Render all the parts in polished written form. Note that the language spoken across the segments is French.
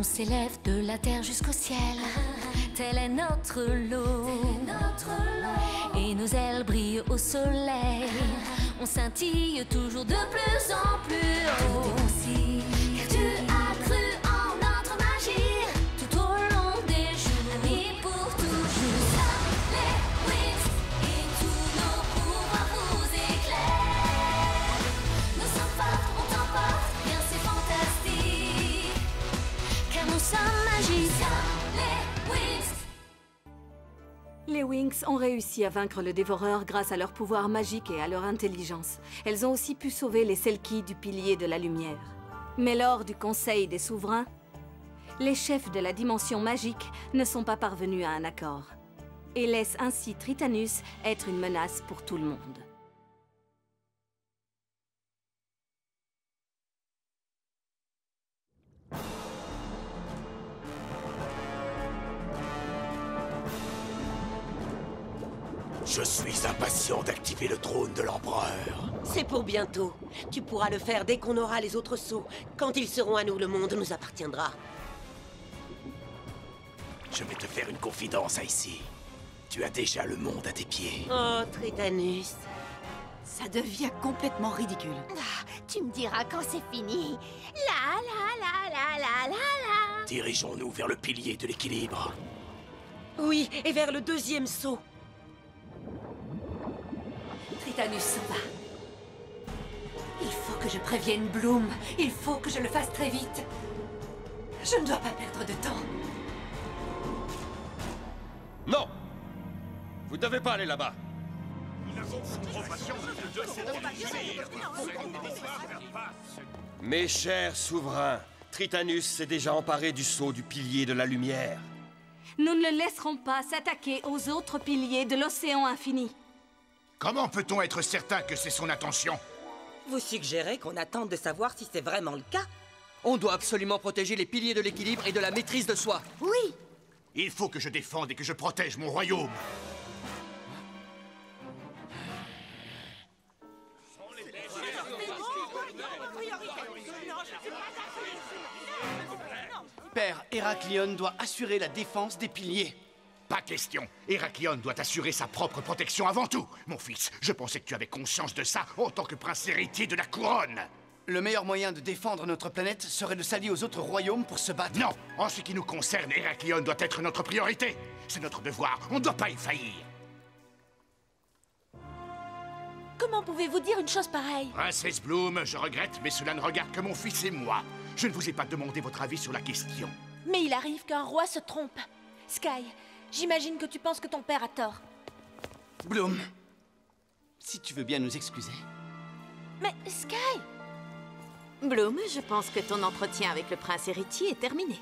s'élève de la terre jusqu'au ciel. Tel est notre lot. Et nos ailes brillent au soleil. On scintille toujours de plus en plus haut. Aussi, tu as cru en notre magie tout au long des jours et pour toujours. Les Wings et tous nos pouvoirs vous éclairent. Nous sommes forts, on t'emporte, bien c'est fantastique. Car nous sommes magiciens, les Wings. Les Winx ont réussi à vaincre le Dévoreur grâce à leur pouvoir magique et à leur intelligence. Elles ont aussi pu sauver les Selkies du pilier de la lumière. Mais lors du Conseil des Souverains, les chefs de la dimension magique ne sont pas parvenus à un accord et laissent ainsi Tritanus être une menace pour tout le monde. Je suis impatient d'activer le trône de l'Empereur. C'est pour bientôt. Tu pourras le faire dès qu'on aura les autres sceaux. Quand ils seront à nous, le monde nous appartiendra. Je vais te faire une confidence, Icy. Tu as déjà le monde à tes pieds. Oh, Tritanus. Ça devient complètement ridicule. Ah, tu me diras quand c'est fini. La la la la la la la. Dirigeons-nous vers le pilier de l'équilibre. Oui, et vers le deuxième sceau. Tritanus s'en va. Il faut que je prévienne Bloom. Il faut que je le fasse très vite. Je ne dois pas perdre de temps. Non! Vous ne devez pas aller là-bas. Mes chers souverains, Tritanus s'est déjà emparé du sceau du pilier de la lumière. Nous ne le laisserons pas s'attaquer aux autres piliers de l'océan infini. Comment peut-on être certain que c'est son intention? Vous suggérez qu'on attende de savoir si c'est vraiment le cas? On doit absolument protéger les piliers de l'équilibre et de la maîtrise de soi. Oui. Il faut que je défende et que je protège mon royaume. Père, Héraclion doit assurer la défense des piliers. Pas question. Héraclion doit assurer sa propre protection avant tout. Mon fils, je pensais que tu avais conscience de ça en tant que prince héritier de la couronne. Le meilleur moyen de défendre notre planète serait de s'allier aux autres royaumes pour se battre. Non, en ce qui nous concerne, Héraclion doit être notre priorité. C'est notre devoir, on ne doit pas y faillir. Comment pouvez-vous dire une chose pareille? Princesse Bloom, je regrette, mais cela ne regarde que mon fils et moi. Je ne vous ai pas demandé votre avis sur la question. Mais il arrive qu'un roi se trompe. Sky, j'imagine que tu penses que ton père a tort. Bloom, si tu veux bien nous excuser. Mais Sky! Bloom, je pense que ton entretien avec le prince héritier est terminé.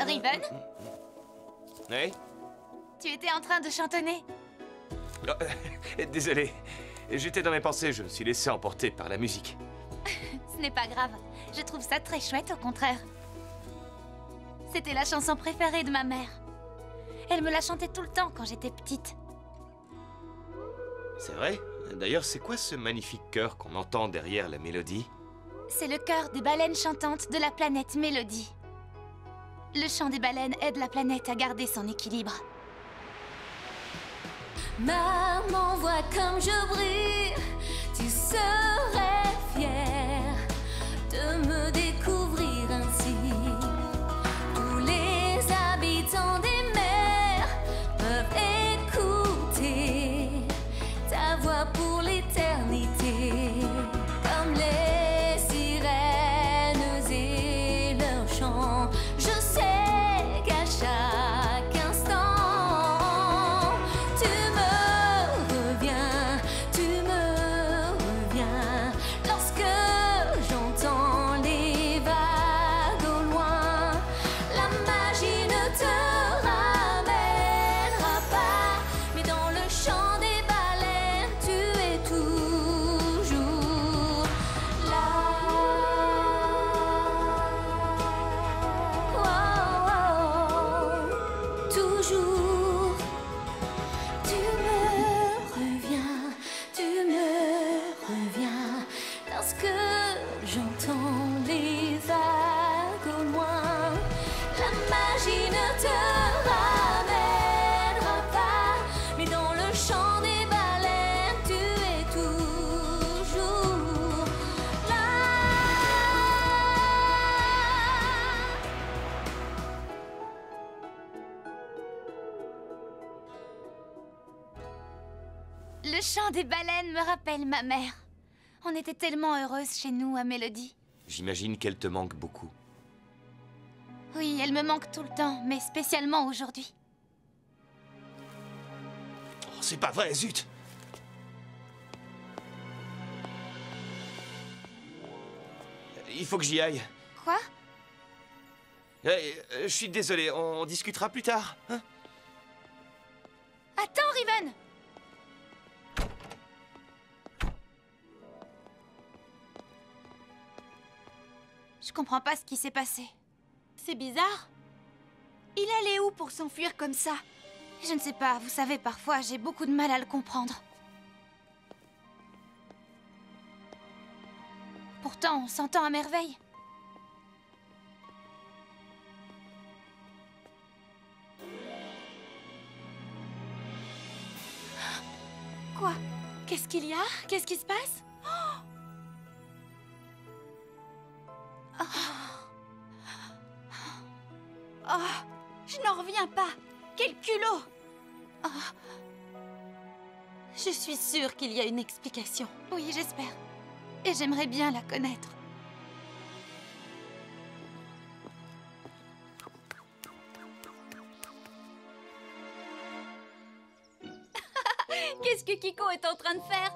Riven, Oui? tu étais en train de chantonner. Oh, désolé, j'étais dans mes pensées, je me suis laissé emporter par la musique. Ce n'est pas grave, je trouve ça très chouette au contraire. C'était la chanson préférée de ma mère. Elle me la chantait tout le temps quand j'étais petite. C'est vrai? D'ailleurs, c'est quoi ce magnifique chœur qu'on entend derrière la mélodie? C'est le chœur des baleines chantantes de la planète Mélodie. Le chant des baleines aide la planète à garder son équilibre. Maman, vois comme je brille. Tu serais fière de me découvrir ainsi. Tous les habitants des mers peuvent écouter ta voix pour l'éternité. Comme les sirènes et leurs chants, je sais qu'à chaque instant tu me reviens lorsque j'entends les vagues au loin. La magie ne te ramène J'entends les vagues au loin. La magie ne te ramènera pas, mais dans le chant des baleines, tu es toujours là. Le chant des baleines me rappelle ma mère. On était tellement heureuses chez nous à Mélodie. J'imagine qu'elle te manque beaucoup. Oui, elle me manque tout le temps, mais spécialement aujourd'hui. Oh, c'est pas vrai, zut! Il faut que j'y aille. Quoi? Je suis désolé, on discutera plus tard, hein? Attends, Riven! Je comprends pas ce qui s'est passé. C'est bizarre. Il allait où pour s'enfuir comme ça? Je ne sais pas, vous savez, parfois j'ai beaucoup de mal à le comprendre. Pourtant, on s'entend à merveille. Quoi? Qu'est-ce qu'il y a? Qu'est-ce qui se passe? Oh, je n'en reviens pas. Quel culot! Oh. Je suis sûre qu'il y a une explication. Oui, j'espère. Et j'aimerais bien la connaître. Qu'est-ce que Kiko est en train de faire?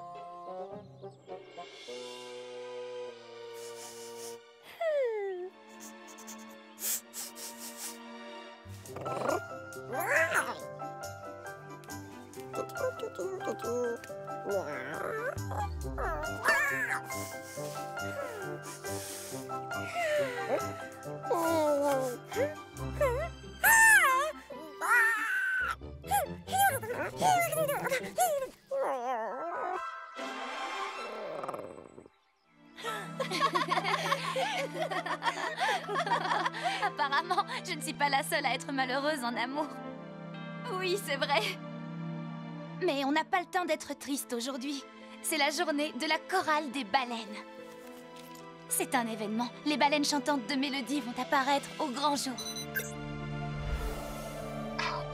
Apparemment, je ne suis pas la seule à être malheureuse en amour. Oui, c'est vrai. Mais on n'a pas le temps d'être triste aujourd'hui. C'est la journée de la chorale des baleines. C'est un événement. Les baleines chantantes de Mélodie vont apparaître au grand jour.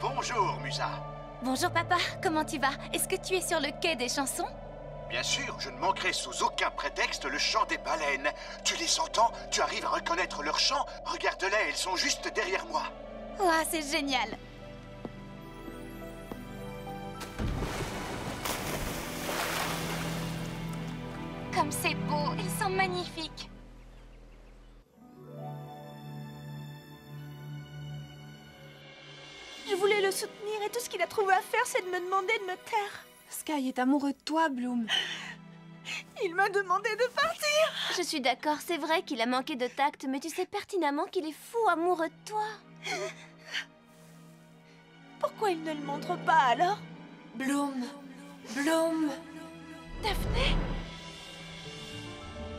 Bonjour, Musa. Bonjour papa, comment tu vas? Est-ce que tu es sur le quai des chansons? Bien sûr, je ne manquerai sous aucun prétexte le chant des baleines. Tu les entends? Tu arrives à reconnaître leur chant? Regarde-les, elles sont juste derrière moi. Ouah, c'est génial! Comme c'est beau, ils sont magnifiques. Je voulais le soutenir et tout ce qu'il a trouvé à faire, c'est de me demander de me taire. Sky est amoureux de toi, Bloom. Il m'a demandé de partir. Je suis d'accord, c'est vrai qu'il a manqué de tact, mais tu sais pertinemment qu'il est fou amoureux de toi. Pourquoi il ne le montre pas alors? Bloom. Bloom. Daphné?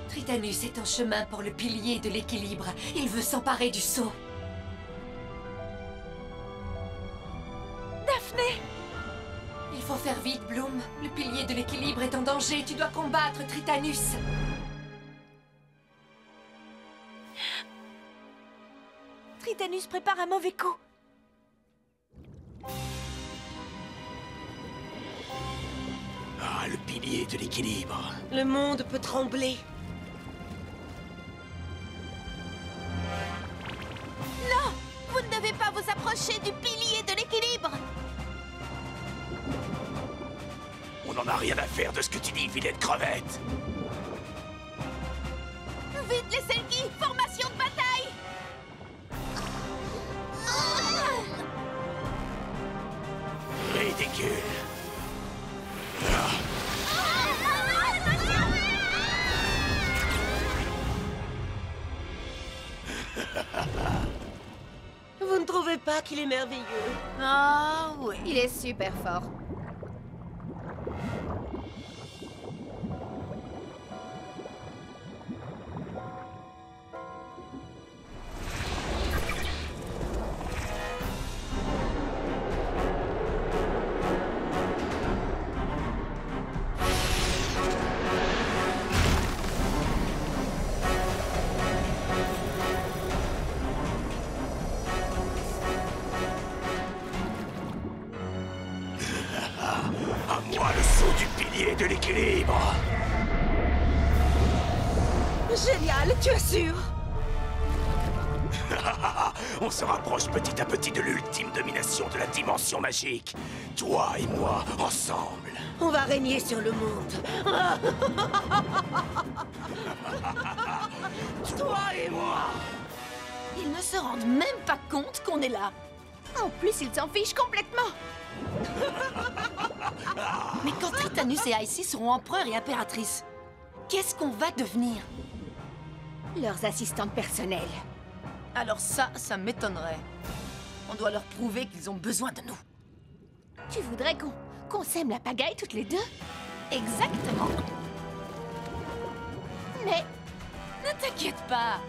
Tritanus est en chemin pour le pilier de l'équilibre. Il veut s'emparer du sceau. Daphné! Il faut faire vite, Bloom. Le pilier de l'équilibre est en danger. Tu dois combattre Tritanus. Tritanus prépare un mauvais coup. Ah, le pilier de l'équilibre. Le monde peut trembler. Non! Vous ne devez pas vous approcher du pilier de l'équilibre! On n'en a rien à faire de ce que tu dis, vilaine crevette. Vite les Selkie! Formation de bataille! Ridicule. Vous ne trouvez pas qu'il est merveilleux? Ah oui. Il est super fort. l'équilibre. Génial, tu assures? On se rapproche petit à petit de l'ultime domination de la dimension magique. Toi et moi, ensemble. On va régner sur le monde. Toi et moi. Ils ne se rendent même pas compte qu'on est là. En plus, ils s'en fichent complètement. Mais quand Tritanus et Icy seront empereurs et impératrices, qu'est-ce qu'on va devenir? Leurs assistantes personnelles. Alors ça m'étonnerait. On doit leur prouver qu'ils ont besoin de nous. Tu voudrais qu'on sème la pagaille toutes les deux? Exactement. Mais... Ne t'inquiète pas.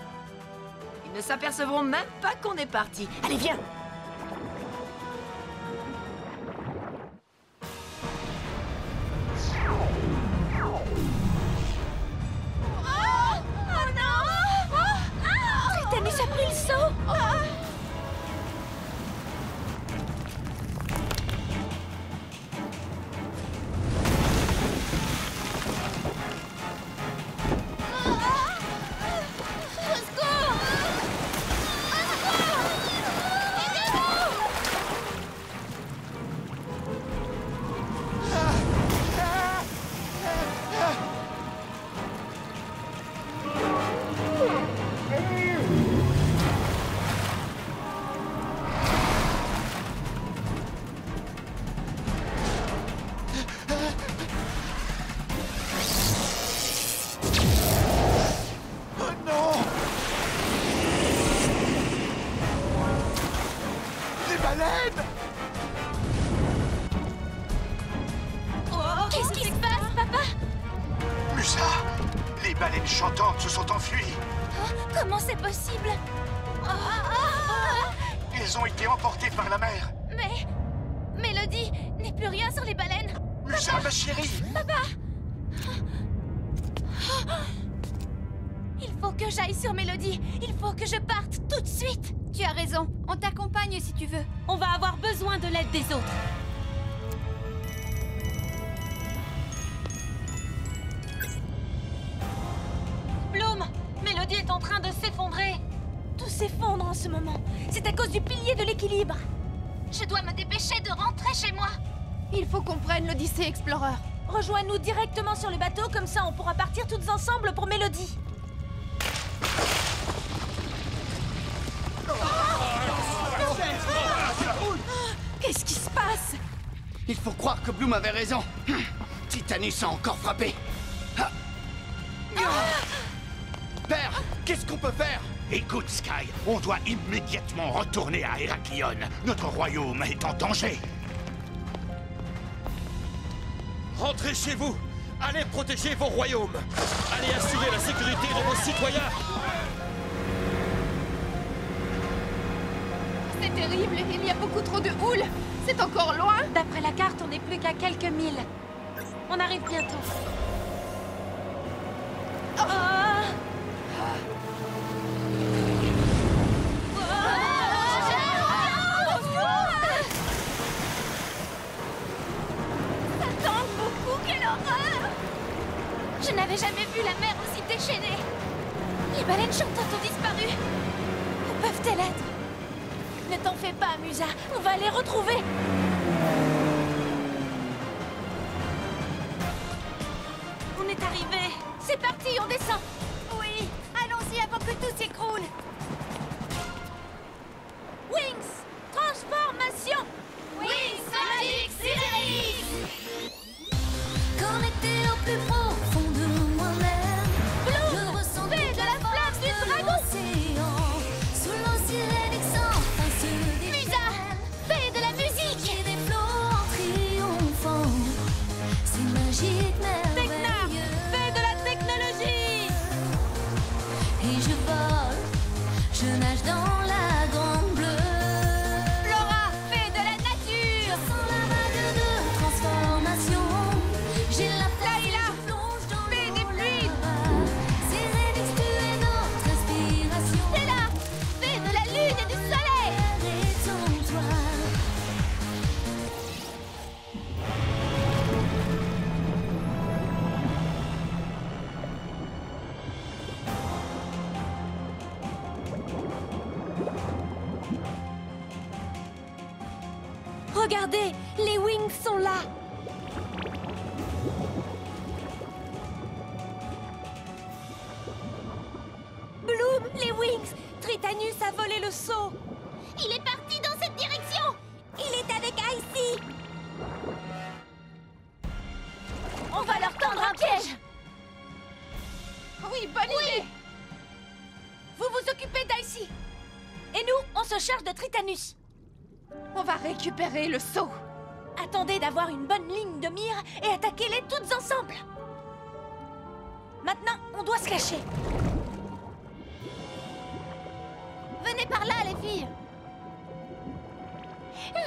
Ils ne s'apercevront même pas qu'on est parti. Allez, viens. Tritanus a pris le saut. Qu'est-ce qui se passe, papa? Musa, les baleines chantantes se sont enfuies. Comment c'est possible? Elles ont été emportées par la mer. Mais... Mélodie n'est plus rien sur les baleines. Musa, ma chérie. Papa! Il faut que j'aille sur Mélodie. Il faut que je parte tout de suite. Tu as raison. On t'accompagne si tu veux. On va avoir besoin de l'aide des autres. Bloom, Mélodie est en train de s'effondrer. Tout s'effondre en ce moment. C'est à cause du pilier de l'équilibre. Je dois me dépêcher de rentrer chez moi. Il faut qu'on prenne l'Odyssée Explorer. Rejoins-nous directement sur le bateau, comme ça on pourra partir toutes ensemble pour Mélodie. Qu'est-ce qui se passe? Il faut croire que Bloom avait raison. Titanus a encore frappé. Père, qu'est-ce qu'on peut faire? Écoute, Sky, on doit immédiatement retourner à Héraclion. Notre royaume est en danger. Rentrez chez vous. Allez protéger vos royaumes. Allez assurer la sécurité de vos citoyens. C'est terrible, il y a beaucoup trop de houle. C'est encore loin. D'après la carte, on n'est plus qu'à quelques milles. On arrive bientôt. Je n'avais jamais vu la mer aussi déchaînée. Les baleines chantantes ont disparu. Où peuvent-elles être? Ne t'en fais pas, Musa. On va les retrouver. On est arrivé. C'est parti, on descend. Oui, allons-y avant que tout s'écroule. Wings, transformation. Wings Magic Series. Connecté au plus profond de moi-même. Bloom, je ressens fais de la flamme du dragon. Sous l'eau sirénique sans fin se Musa, fais de la musique. et des flots en triomphant. C'est magique, merveilleux. Fais de la technologie. Et je vole, je nage dans la grande bleue. Laura, fais de la Je nature. sens la vague de transformation. J'ai la flamme Layla, je plonge dans fais des l'eau pluies. là-bas. Sirénix, tu es notre inspiration. C'est là, fais de la lune et du soleil. Arrêtons-toi. Regardez, les Wings sont là. Bloom, les Wings, Tritanus a volé le seau. Il est parti dans cette direction. Il est avec Icy. On va leur tendre un piège. Oui, bonne idée. Vous vous occupez d'Icy. Et nous, on se charge de Tritanus. On va récupérer le seau. Attendez d'avoir une bonne ligne de mire et attaquez-les toutes ensemble. Maintenant, on doit se cacher. Venez par là, les filles.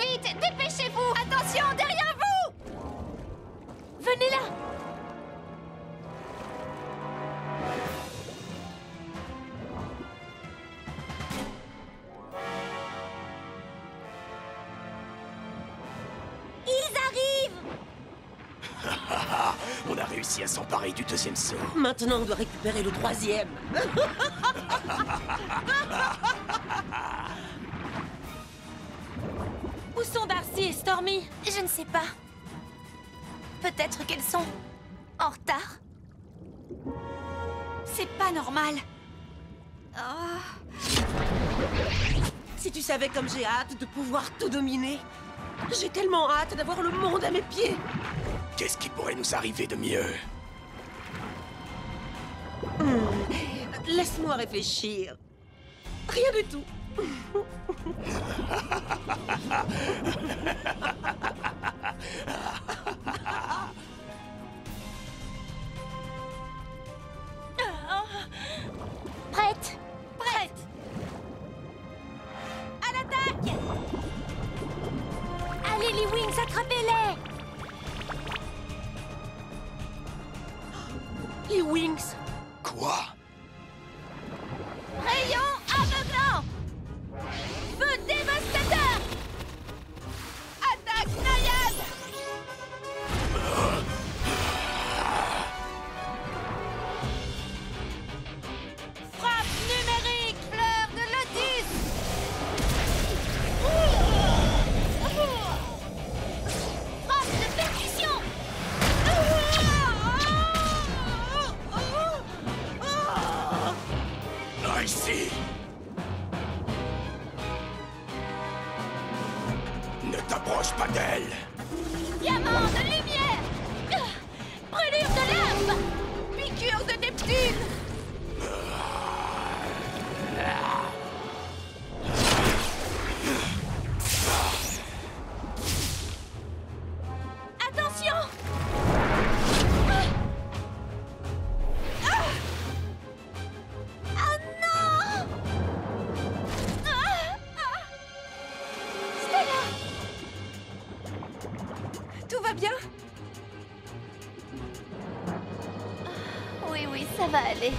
Vite, dépêchez-vous. Attention, derrière vous. Venez là. On a réussi à s'emparer du deuxième seau. Maintenant, on doit récupérer le troisième. Où sont Darcy et Stormy? Je ne sais pas. Peut-être qu'elles sont en retard. C'est pas normal. Si tu savais comme j'ai hâte de pouvoir tout dominer. J'ai tellement hâte d'avoir le monde à mes pieds. Qu'est-ce qui pourrait nous arriver de mieux? Laisse-moi réfléchir. Rien du tout. Prête? Prête. À l'attaque. Allez, les Wings, attrapez-les. Les Wings. Quoi? Rayon aveuglant. Feu dévastateur. Attaque naïade. Frappe numérique, fleur de lotus. Frappe de percussion. Ici. Ne t'approche pas d'elle. Diamant de lumière. Brûlure de lave. Piqûre de Neptune. Attention. Ah non. Stella. Tout va bien? Oui, oui, ça va aller.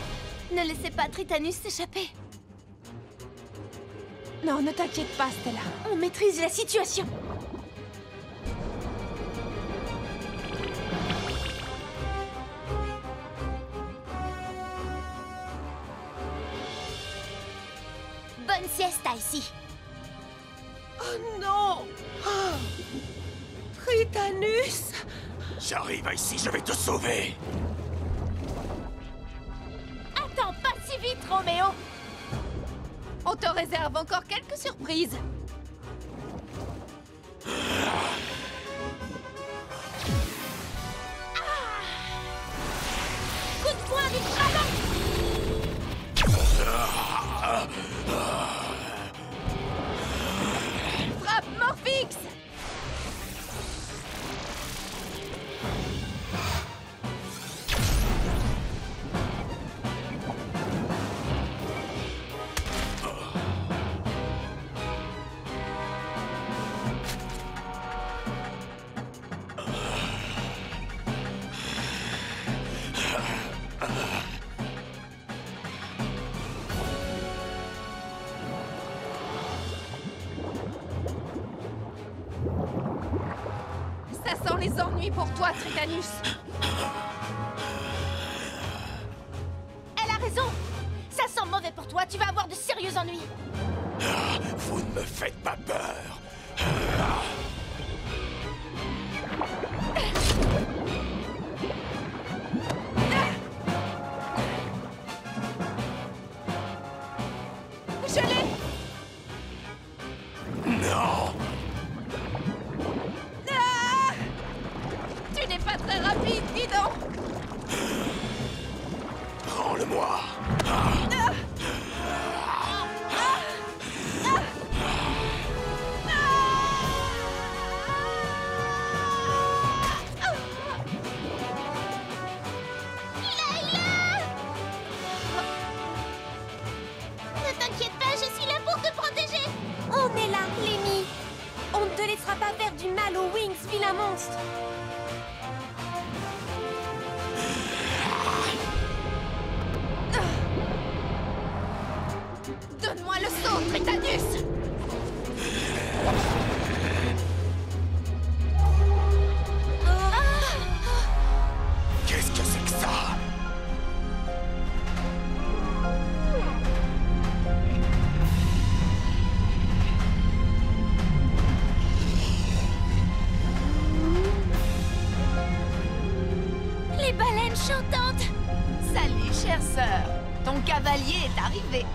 Ne laissez pas Tritanus s'échapper. Non, ne t'inquiète pas, Stella. On maîtrise la situation. Bonne sieste, Icy. Oh non. Tritanus. J'arrive ici, je vais te sauver. Attends pas si vite, Roméo. On te réserve encore quelques surprises. Coup de poing du dragon. Frappe Morphix. Ça sent les ennuis pour toi, Tritanus. Elle a raison. Ça sent mauvais pour toi. Tu vas avoir de sérieux ennuis. Vous ne me faites pas peur. gelée. Non! Ah! Tu n'es pas très rapide, dis donc. Prends-le-moi! Ne t'inquiète pas, je suis là pour te protéger. On est là, Lemmy. On ne te laissera pas faire du mal aux Wings, vilain monstre. Donne-moi le saut, Tritanus. Qu'est-ce que c'est que ça? Les baleines chantantes! Salut, chère sœur. Ton cavalier est arrivé.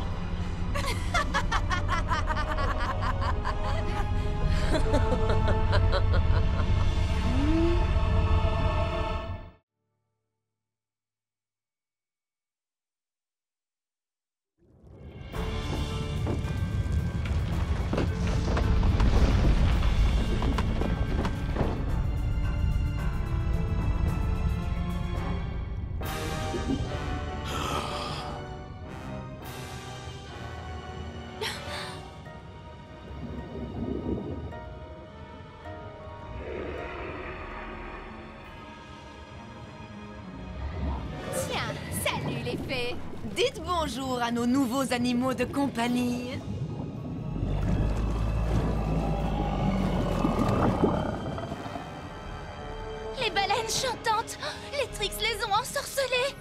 Tiens, salut les fées. Dites bonjour à nos nouveaux animaux de compagnie. Les baleines chantantes! Les Trix les ont ensorcelées!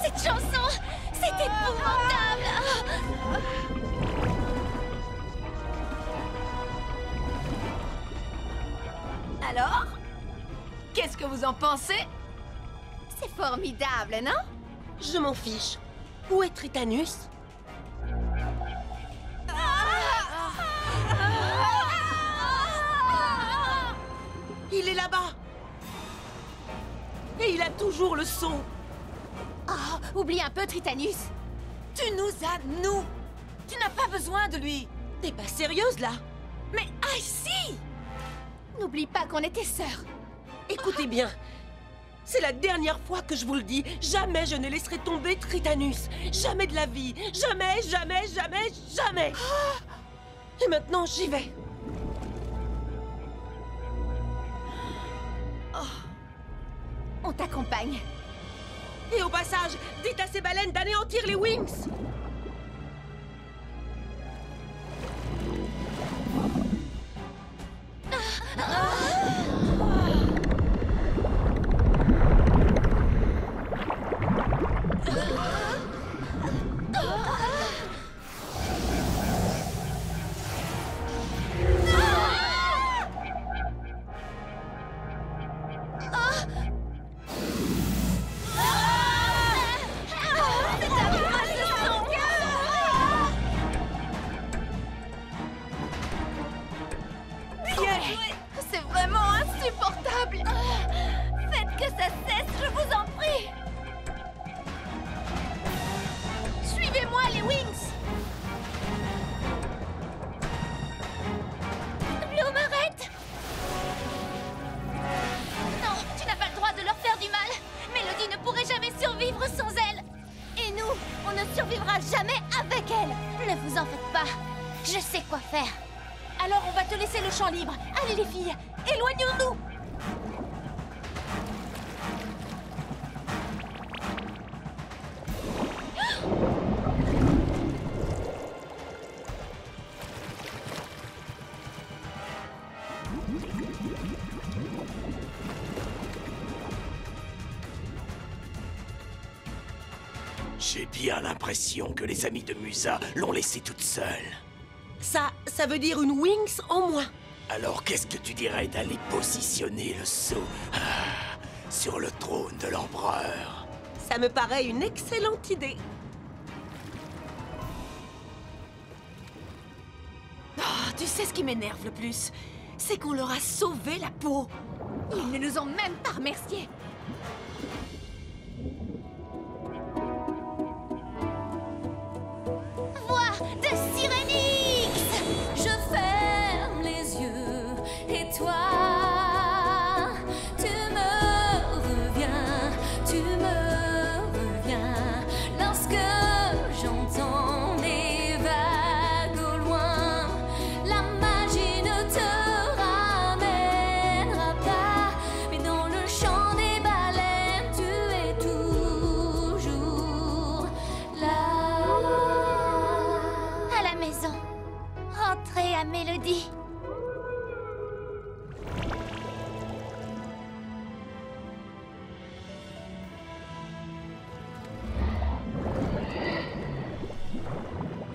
Cette chanson, c'est épouvantable! Alors? Qu'est-ce que vous en pensez? C'est formidable, non? Je m'en fiche. Où est Tritanus? Il est là-bas. Et il a toujours le son. Oh, oublie un peu Tritanus. Tu nous as, nous! Tu n'as pas besoin de lui! T'es pas sérieuse, là? Mais ah si! N'oublie pas qu'on était sœurs. Écoutez bien. C'est la dernière fois que je vous le dis. Jamais je ne laisserai tomber Tritanus. Jamais de la vie. Jamais, jamais, jamais, jamais. Et maintenant, j'y vais. On t'accompagne. Et au passage, dites à ces baleines d'anéantir les Wings. C'est vraiment insupportable. Faites que ça cesse, je vous en prie! Suivez-moi, les Wings! Bloom, arrête! Non, tu n'as pas le droit de leur faire du mal! Mélodie ne pourrait jamais survivre sans elle! Et nous, on ne survivra jamais avec elle! Ne vous en faites pas, je sais quoi faire! Alors on va te laisser le champ libre! Allez les filles, éloignons-nous! J'ai bien l'impression que les amis de Musa l'ont laissée toute seule. Ça veut dire une Wings en moins. Alors qu'est-ce que tu dirais d'aller positionner le sceau sur le trône de l'empereur? Ça me paraît une excellente idée. Oh, tu sais ce qui m'énerve le plus? C'est qu'on leur a sauvé la peau. Ils ne nous ont même pas remerciés. Voix de Sirenix! Je ferme les yeux et toi, tu me reviens lorsque j'entends des vagues au loin. La magie ne te ramènera pas, mais dans le champ des baleines, tu es toujours là. À la maison. Rentrez à Mélodie.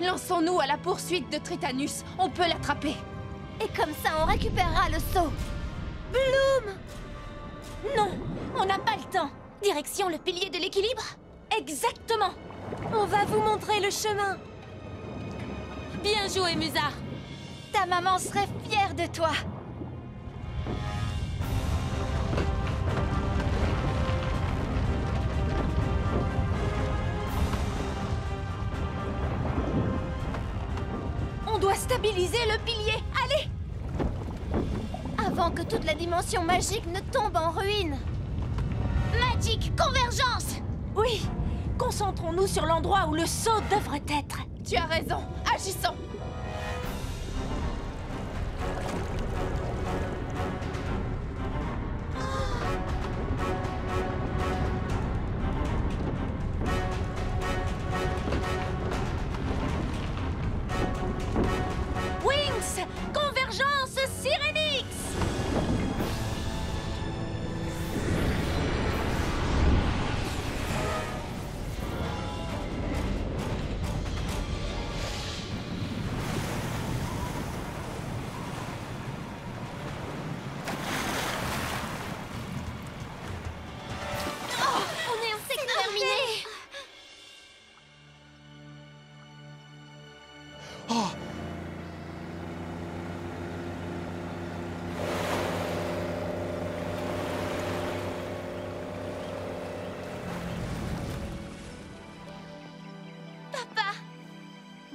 Lançons-nous à la poursuite de Tritanus. On peut l'attraper. Et comme ça, on récupérera le sceau. Bloom! Non, on n'a pas le temps. Direction le pilier de l'équilibre? Exactement. On va vous montrer le chemin. Bien joué, Musa. Ta maman serait fière de toi. On doit stabiliser le pilier. Allez! Avant que toute la dimension magique ne tombe en ruine. Magic Convergence! Oui, concentrons-nous sur l'endroit où le sceau devrait être. Tu as raison. Agissons. Wings! Convergence Sirenix!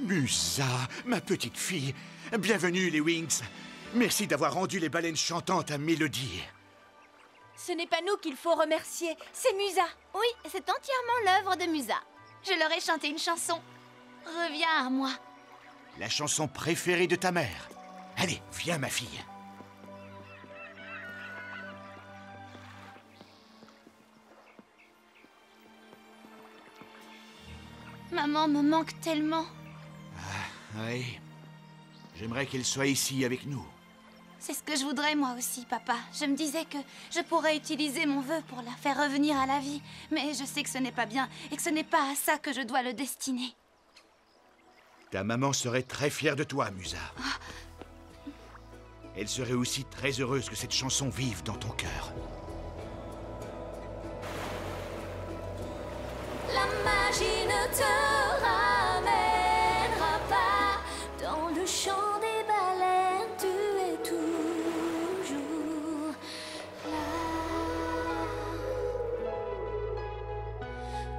Musa, ma petite fille. Bienvenue, les Wings. Merci d'avoir rendu les baleines chantantes à Mélodie. Ce n'est pas nous qu'il faut remercier, c'est Musa. Oui, c'est entièrement l'œuvre de Musa. Je leur ai chanté une chanson. Reviens à moi. La chanson préférée de ta mère. Allez, viens, ma fille. Maman me manque tellement. Oui. J'aimerais qu'elle soit ici avec nous. C'est ce que je voudrais moi aussi, papa. Je me disais que je pourrais utiliser mon vœu pour la faire revenir à la vie. Mais je sais que ce n'est pas bien et que ce n'est pas à ça que je dois le destiner. Ta maman serait très fière de toi, Musa. Elle serait aussi très heureuse que cette chanson vive dans ton cœur. La magie ne te ramènera pas dans le champ des baleines, tu es toujours là.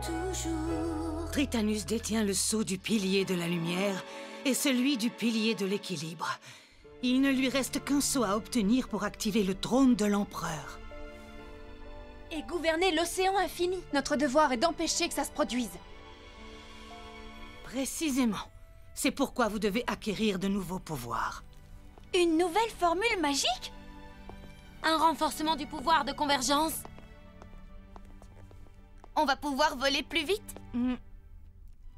Toujours. Tritanus détient le sceau du pilier de la lumière et celui du pilier de l'équilibre. Il ne lui reste qu'un sceau à obtenir pour activer le trône de l'empereur. Et gouverner l'océan infini. Notre devoir est d'empêcher que ça se produise. Précisément. C'est pourquoi vous devez acquérir de nouveaux pouvoirs. Une nouvelle formule magique? Un renforcement du pouvoir de convergence. On va pouvoir voler plus vite?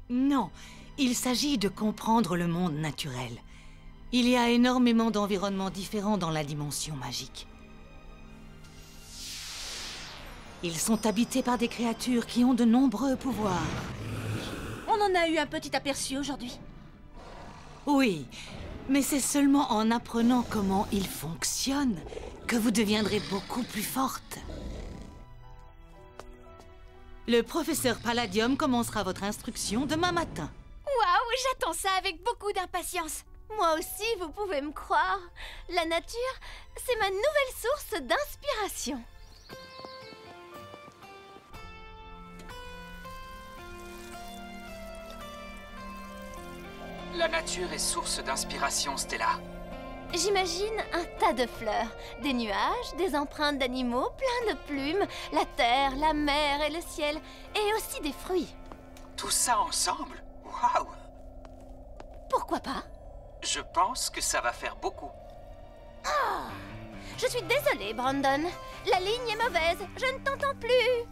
Non, il s'agit de comprendre le monde naturel. Il y a énormément d'environnements différents dans la dimension magique. Ils sont habités par des créatures qui ont de nombreux pouvoirs. On en a eu un petit aperçu aujourd'hui. Oui, mais c'est seulement en apprenant comment il fonctionne que vous deviendrez beaucoup plus forte. Le professeur Palladium commencera votre instruction demain matin. Waouh, j'attends ça avec beaucoup d'impatience. Moi aussi, vous pouvez me croire. La nature, c'est ma nouvelle source d'inspiration. La nature est source d'inspiration, Stella. J'imagine un tas de fleurs, des nuages, des empreintes d'animaux, plein de plumes, la terre, la mer et le ciel, et aussi des fruits. Tout ça ensemble? Waouh! Pourquoi pas? Je pense que ça va faire beaucoup. Oh, je suis désolée, Brandon. La ligne est mauvaise, je ne t'entends plus.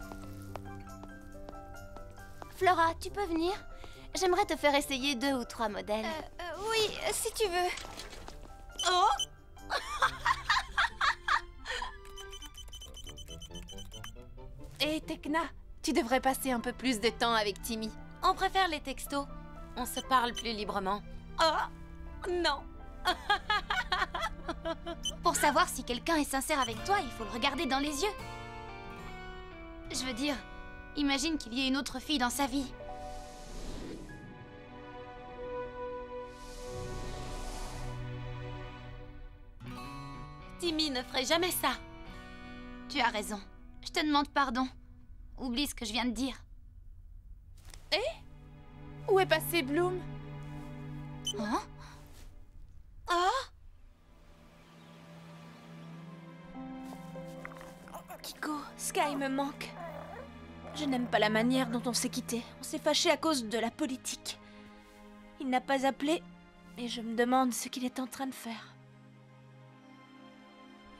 Flora, tu peux venir? J'aimerais te faire essayer 2 ou 3 modèles. Oui, si tu veux. Oh! Hé, Tekna, tu devrais passer un peu plus de temps avec Timmy. On préfère les textos. On se parle plus librement. Oh! Non! Pour savoir si quelqu'un est sincère avec toi, il faut le regarder dans les yeux. Je veux dire, imagine qu'il y ait une autre fille dans sa vie. Timmy ne ferait jamais ça. Tu as raison. Je te demande pardon. Oublie ce que je viens de dire. Eh? Où est passé Bloom? Hein? Oh! Kiko, Sky me manque. Je n'aime pas la manière dont on s'est quittés. On s'est fâchés à cause de la politique. Il n'a pas appelé et je me demande ce qu'il est en train de faire.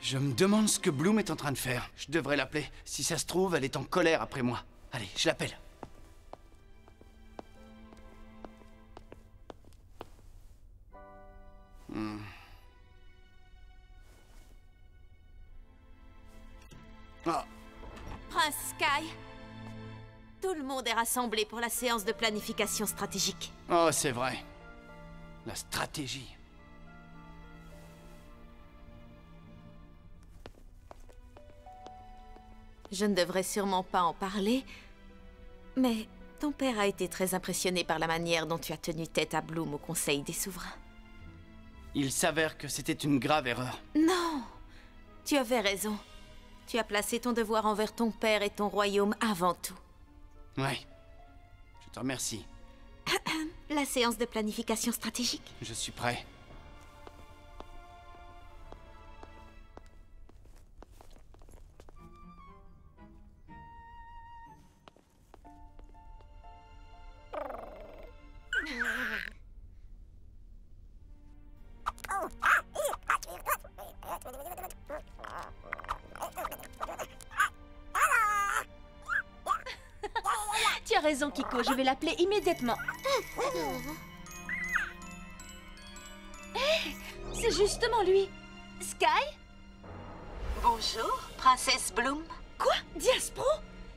Je me demande ce que Bloom est en train de faire. Je devrais l'appeler. Si ça se trouve, elle est en colère après moi. Allez, je l'appelle. Ah. Prince Sky, tout le monde est rassemblé pour la séance de planification stratégique. Oh, c'est vrai. La stratégie. Je ne devrais sûrement pas en parler, mais ton père a été très impressionné par la manière dont tu as tenu tête à Bloom au Conseil des Souverains. Il s'avère que c'était une grave erreur. Non, tu avais raison. Tu as placé ton devoir envers ton père et ton royaume avant tout. Ouais, je te remercie. La séance de planification stratégique. Je suis prêt. Tu as raison, Kiko, je vais l'appeler immédiatement. Hey, c'est justement lui. Sky? Bonjour, princesse Bloom. Quoi? Diaspro?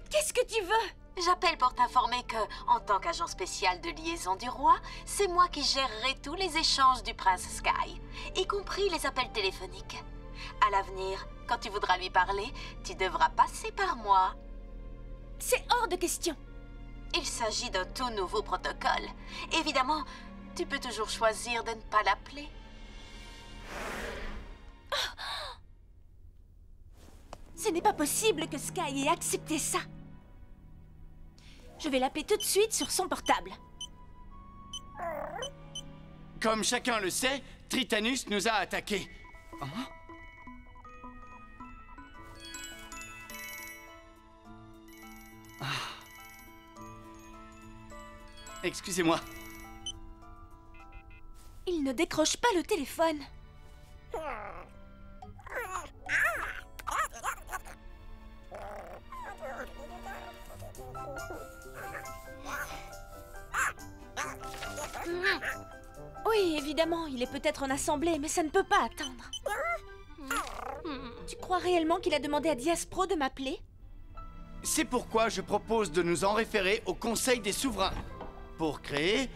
Qu'est-ce que tu veux? J'appelle pour t'informer que, en tant qu'agent spécial de liaison du roi, c'est moi qui gérerai tous les échanges du prince Sky, y compris les appels téléphoniques. À l'avenir, quand tu voudras lui parler, tu devras passer par moi. C'est hors de question. Il s'agit d'un tout nouveau protocole. Évidemment, tu peux toujours choisir de ne pas l'appeler. Ce n'est pas possible que Sky ait accepté ça. Je vais l'appeler tout de suite sur son portable. Comme chacun le sait, Tritanus nous a attaqués. Hein? Excusez-moi. Il ne décroche pas le téléphone. Oui, évidemment, il est peut-être en assemblée, mais ça ne peut pas attendre. Tu crois réellement qu'il a demandé à Diaspro de m'appeler? C'est pourquoi je propose de nous en référer au Conseil des Souverains. pour créer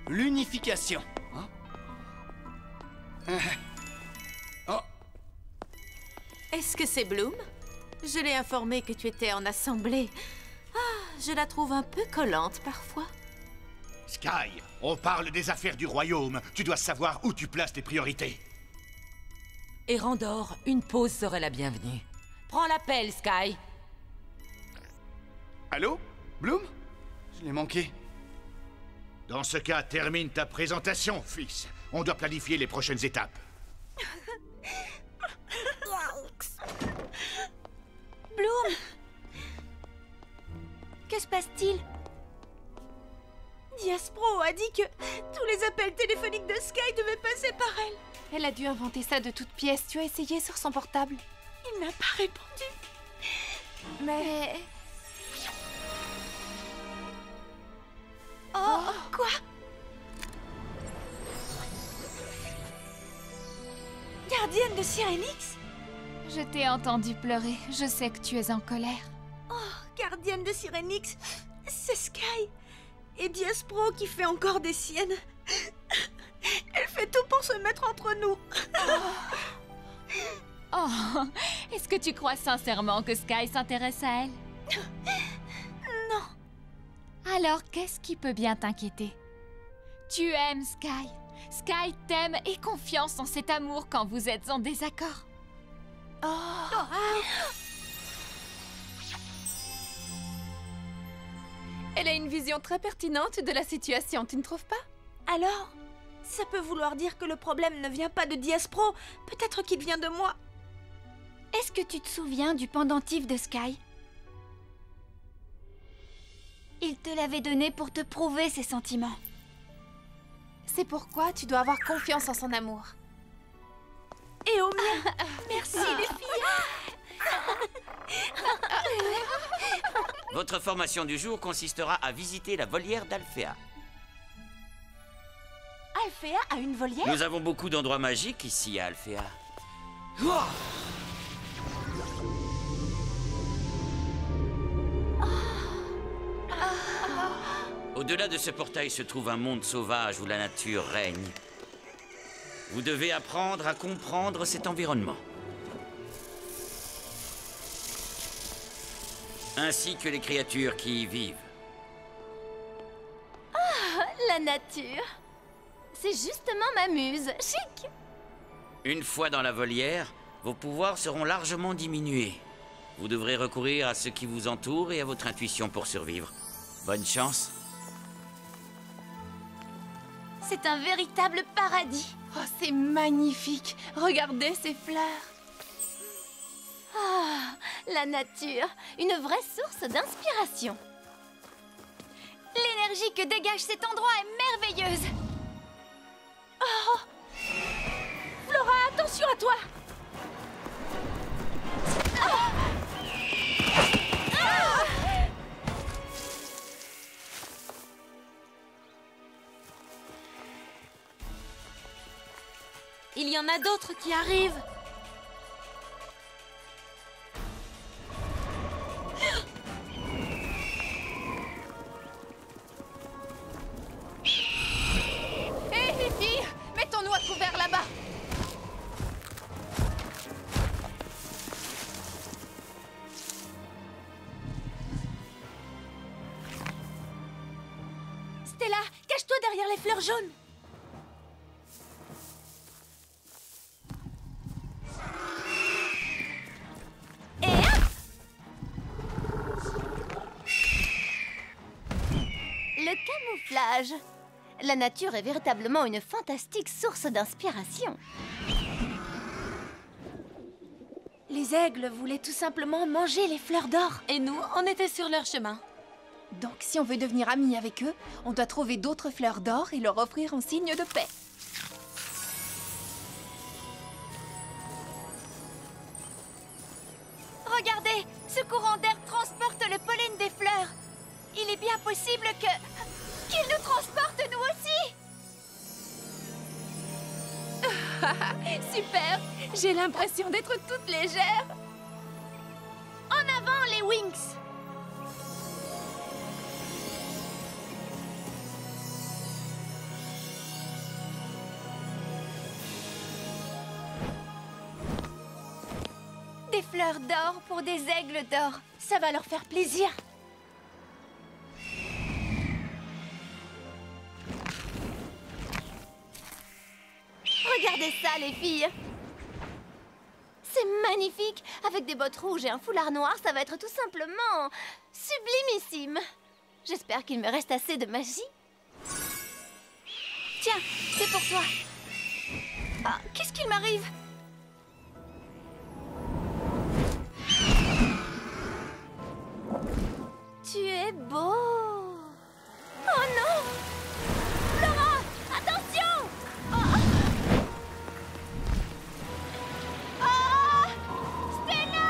l'unification. Hein? Oh. Est-ce que c'est Bloom? Je l'ai informé que tu étais en assemblée. Ah, je la trouve un peu collante parfois. Sky, on parle des affaires du royaume. Tu dois savoir où tu places tes priorités. Et Randor, une pause serait la bienvenue. Prends l'appel, Sky. Allô? Bloom? Je l'ai manqué. Dans ce cas, termine ta présentation, fils. On doit planifier les prochaines étapes. Bloom! Que se passe-t-il? Diaspro a dit que tous les appels téléphoniques de Sky devaient passer par elle. Elle a dû inventer ça de toutes pièces. Tu as essayé sur son portable? Il n'a pas répondu. Mais... Oh, quoi? Gardienne de Syrinix? Je t'ai entendu pleurer. Je sais que tu es en colère. Oh, gardienne de Syrinix, c'est Sky. Et Diaspro qui fait encore des siennes. Elle fait tout pour se mettre entre nous. Oh, est-ce que tu crois sincèrement que Sky s'intéresse à elle? Non. Alors, qu'est-ce qui peut bien t'inquiéter? Tu aimes Sky. Sky t'aime et confiance en cet amour quand vous êtes en désaccord. Elle a une vision très pertinente de la situation, tu ne trouves pas? Alors, ça peut vouloir dire que le problème ne vient pas de Diaspro. Peut-être qu'il vient de moi. Est-ce que tu te souviens du pendentif de Sky? Il te l'avait donné pour te prouver ses sentiments. C'est pourquoi tu dois avoir confiance en son amour. Et au mien. Merci les filles. Votre formation du jour consistera à visiter la volière d'Alfea. Alfea a une volière? Nous avons beaucoup d'endroits magiques ici à Alfea. Au-delà de ce portail se trouve un monde sauvage où la nature règne. Vous devez apprendre à comprendre cet environnement. Ainsi que les créatures qui y vivent. Ah, la nature. C'est justement ma muse. Chic. Une fois dans la volière, vos pouvoirs seront largement diminués. Vous devrez recourir à ce qui vous entoure et à votre intuition pour survivre. Bonne chance. C'est un véritable paradis. Oh, c'est magnifique. Regardez ces fleurs. Ah, la nature, une vraie source d'inspiration. L'énergie que dégage cet endroit est merveilleuse. Oh! Flora, attention à toi! Ah! Ah! Il y en a d'autres qui arrivent. Hé, les filles, mettons-nous à couvert là-bas. Stella, cache-toi derrière les fleurs jaunes. Le camouflage. La nature est véritablement une fantastique source d'inspiration. Les aigles voulaient tout simplement manger les fleurs d'or. Et nous, on était sur leur chemin. Donc, si on veut devenir amis avec eux, on doit trouver d'autres fleurs d'or et leur offrir en signe de paix. Regardez, ce courant d'air transporte le pollen des fleurs. Il est bien possible qu'il nous transporte nous aussi. Super! J'ai l'impression d'être toute légère. En avant, les Winx! fleurs d'or pour des aigles d'or. Ça va leur faire plaisir. Regardez ça, les filles! C'est magnifique! Avec des bottes rouges et un foulard noir, ça va être tout simplement sublimissime! J'espère qu'il me reste assez de magie. Tiens, c'est pour toi. Ah, qu'est-ce qu'il m'arrive? Tu es beau! Oh non! Flora, attention! Oh. Oh! Stella!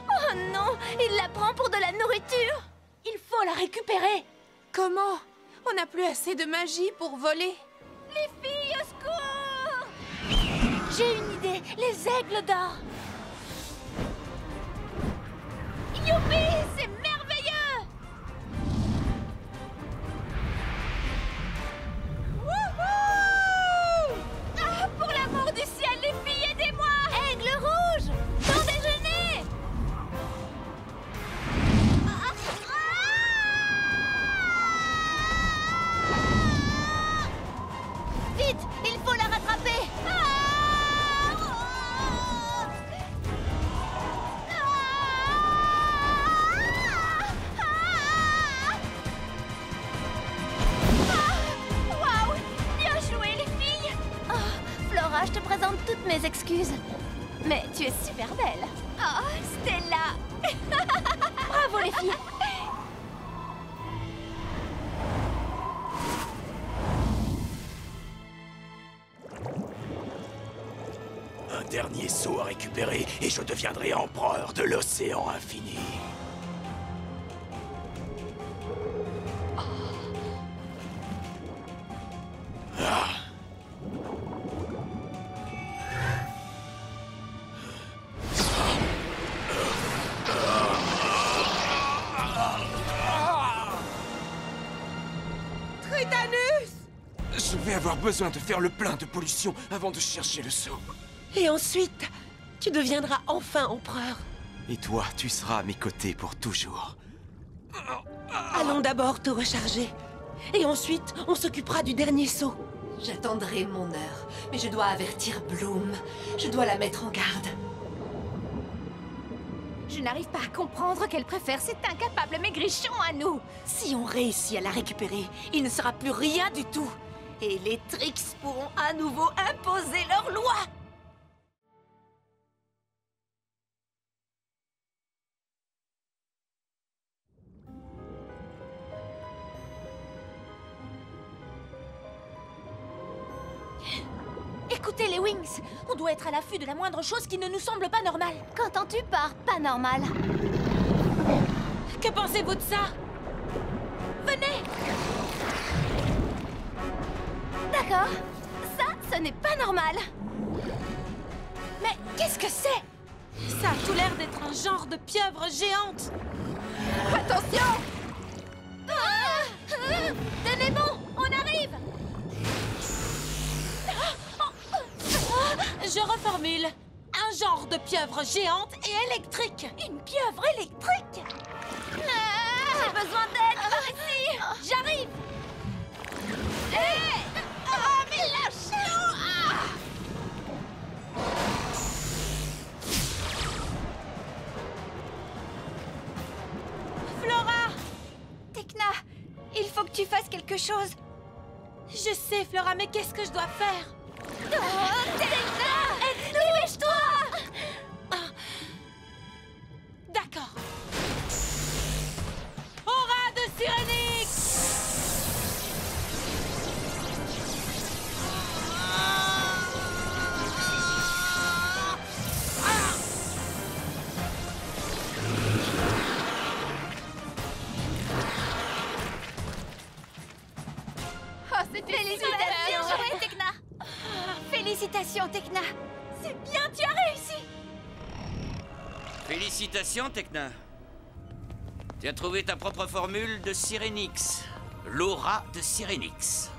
Oh non! Il la prend pour de la nourriture! Il faut la récupérer. Comment? On n'a plus assez de magie pour voler. Les filles, au secours! J'ai une idée! Les aigles d'or! Youpi! C'est merveilleux! Wouhou! Ah, pour l'amour du ciel, les filles, aidez-moi! Aigle rouge! Temps déjeuner! Vite! Il faut la rattraper! Waouh! Bien joué, les filles! Oh, Flora, je te présente toutes mes excuses. Mais tu es super belle. Oh, Stella! Bravo, les filles! Un dernier seau à récupérer et je deviendrai empereur de l'océan infini. Je vais avoir besoin de faire le plein de pollution avant de chercher le seau. Et ensuite, tu deviendras enfin empereur. Et toi, tu seras à mes côtés pour toujours. Allons d'abord te recharger. Et ensuite, on s'occupera du dernier seau. J'attendrai mon heure, mais je dois avertir Bloom. Je dois la mettre en garde. Je n'arrive pas à comprendre qu'elle préfère cet incapable maigrichon à nous. Si on réussit à la récupérer, il ne sera plus rien du tout. Et les Trix pourront à nouveau imposer leurs lois. Écoutez les Wings, on doit être à l'affût de la moindre chose qui ne nous semble pas normale. Qu'entends-tu par pas normal? Que pensez-vous de ça? Venez! D'accord. Ça, ce n'est pas normal. Mais qu'est-ce que c'est? Ça a tout l'air d'être un genre de pieuvre géante. Attention! Tenez bon, on arrive! Je reformule. Un genre de pieuvre géante et électrique. Une pieuvre électrique? J'ai besoin d'aide par ici! J'arrive! Hé! Oh, mais lâchez-nous! Flora! Tekna, il faut que tu fasses quelque chose. Je sais, Flora, mais qu'est-ce que je dois faire? Oh, Tekna! Dépêche-toi! D'accord. Aura de Sirenix! Oh, c'était félicitations, joué, Tekna! Félicitations, Tekna! C'est bien, tu as réussi! Félicitations, Tekna. Tu as trouvé ta propre formule de Sirenix. L'aura de Sirenix.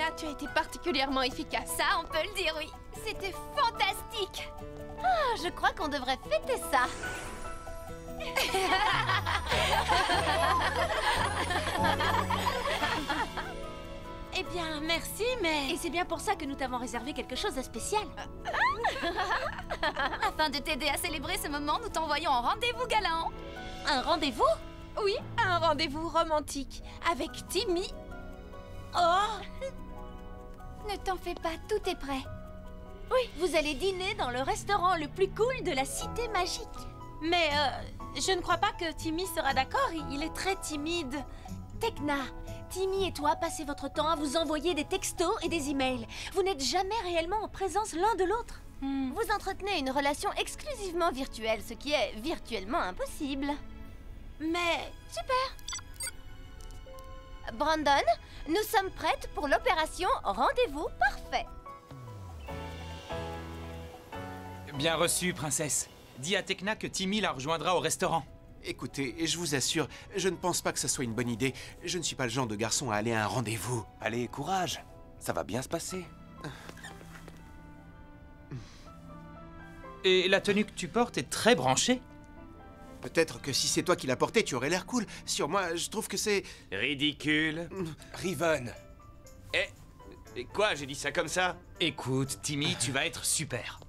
Tekna, tu as été particulièrement efficace. Ça, on peut le dire, oui. C'était fantastique. Ah, je crois qu'on devrait fêter ça. Eh bien, merci, mais... Et c'est bien pour ça que nous t'avons réservé quelque chose de spécial. Afin de t'aider à célébrer ce moment, nous t'envoyons un rendez-vous galant. Un rendez-vous? Oui, un rendez-vous romantique avec Timmy. Oh! Ne t'en fais pas, tout est prêt. Oui, vous allez dîner dans le restaurant le plus cool de la cité magique. Mais je ne crois pas que Timmy sera d'accord, il est très timide. Tekna, Timmy et toi passez votre temps à vous envoyer des textos et des emails. Vous n'êtes jamais réellement en présence l'un de l'autre. Vous entretenez une relation exclusivement virtuelle, ce qui est virtuellement impossible. Mais... Super! Brandon, nous sommes prêtes pour l'opération Rendez-vous Parfait. Bien reçu, princesse. Dis à Tekna que Timmy la rejoindra au restaurant. Écoutez, je vous assure, je ne pense pas que ça soit une bonne idée. Je ne suis pas le genre de garçon à aller à un rendez-vous. Allez, courage. Ça va bien se passer. Et la tenue que tu portes est très branchée. Peut-être que si c'est toi qui l'as portée, tu aurais l'air cool. Sur moi, je trouve que c'est... Ridicule. Riven. Eh, quoi, j'ai dit ça comme ça? Écoute, Timmy, tu vas être super.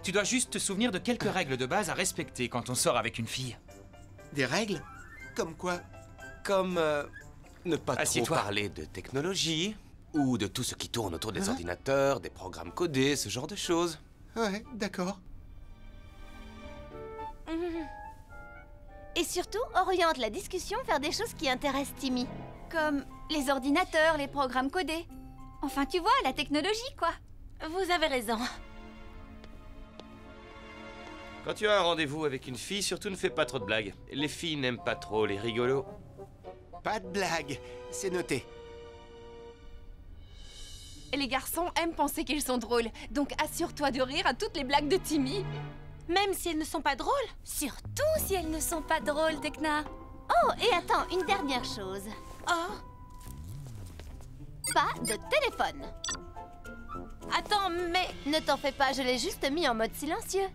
Tu dois juste te souvenir de quelques règles de base à respecter quand on sort avec une fille. Des règles? Comme quoi? Comme ne pas trop parler de technologie, ou de tout ce qui tourne autour des ordinateurs, des programmes codés, ce genre de choses. Ouais, d'accord. Et surtout, oriente la discussion vers des choses qui intéressent Timmy. Comme les ordinateurs, les programmes codés. Enfin, tu vois, la technologie, quoi. Vous avez raison. Quand tu as un rendez-vous avec une fille, surtout ne fais pas trop de blagues. Les filles n'aiment pas trop les rigolos. Pas de blagues, c'est noté. Et les garçons aiment penser qu'ils sont drôles, donc assure-toi de rire à toutes les blagues de Timmy. Même si elles ne sont pas drôles? Surtout si elles ne sont pas drôles, Tekna. Oh, et attends, une dernière chose. Oh? Pas de téléphone. Attends, mais... Ne t'en fais pas, je l'ai juste mis en mode silencieux.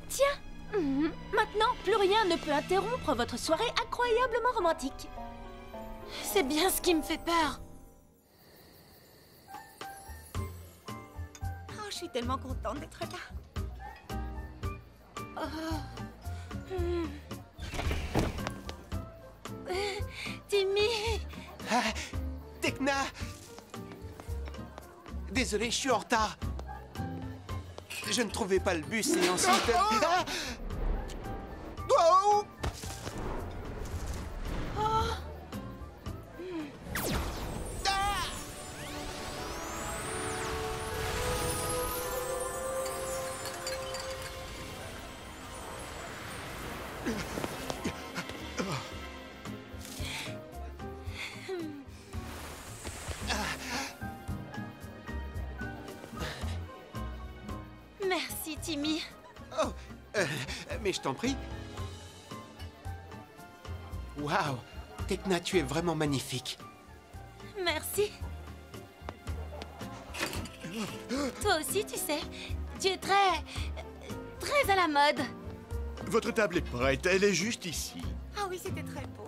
Tiens, maintenant, plus rien ne peut interrompre votre soirée incroyablement romantique. C'est bien ce qui me fait peur. Oh, je suis tellement contente d'être là. Timmy! Ah, Tekna! Désolé, je suis en retard. Je ne trouvais pas le bus et ensuite... Ah! Oh! Merci, Timmy. Oh, mais je t'en prie. Waouh, Tekna, tu es vraiment magnifique. Merci. Toi aussi, tu sais, tu es très à la mode. Votre table est prête, elle est juste ici. Ah oui, c'était très beau.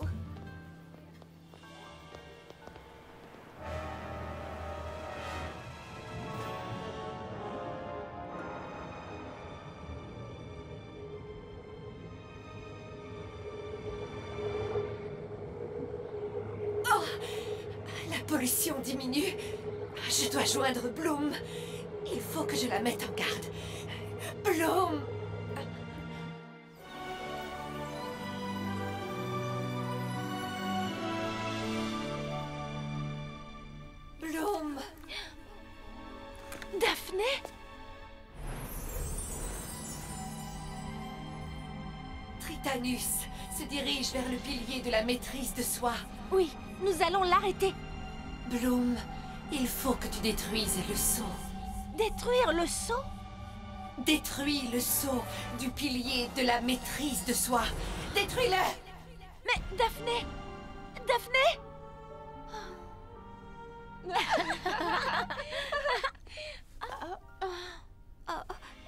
La pollution diminue. Je dois joindre Bloom. Il faut que je la mette en garde. Bloom! Bloom! Daphné? Tritanus se dirige vers le pilier de la maîtrise de soi. Oui, nous allons l'arrêter. Bloom, il faut que tu détruises le sceau. Détruire le sceau? Détruis le sceau du pilier de la maîtrise de soi. Détruis-le! Mais Daphné! Daphné!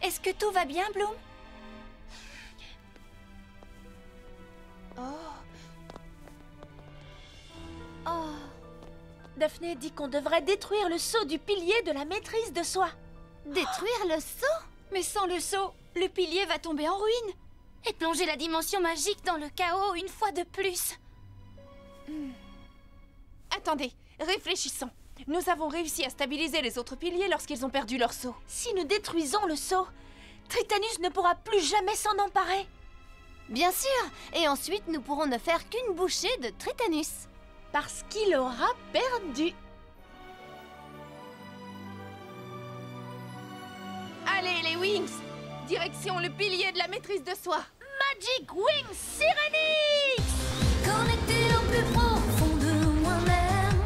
Est-ce que tout va bien, Bloom? Daphné dit qu'on devrait détruire le sceau du pilier de la maîtrise de soi. Détruire le sceau? Mais sans le sceau, le pilier va tomber en ruine. Et plonger la dimension magique dans le chaos une fois de plus. Attendez, réfléchissons. Nous avons réussi à stabiliser les autres piliers lorsqu'ils ont perdu leur sceau. Si nous détruisons le sceau, Tritanus ne pourra plus jamais s'en emparer. Bien sûr. Et ensuite, nous pourrons ne faire qu'une bouchée de Tritanus. Parce qu'il aura perdu. Allez, les Wings! Direction le pilier de la maîtrise de soi. Magic Wings Sirenix! Connecté au plus profond de moi-même,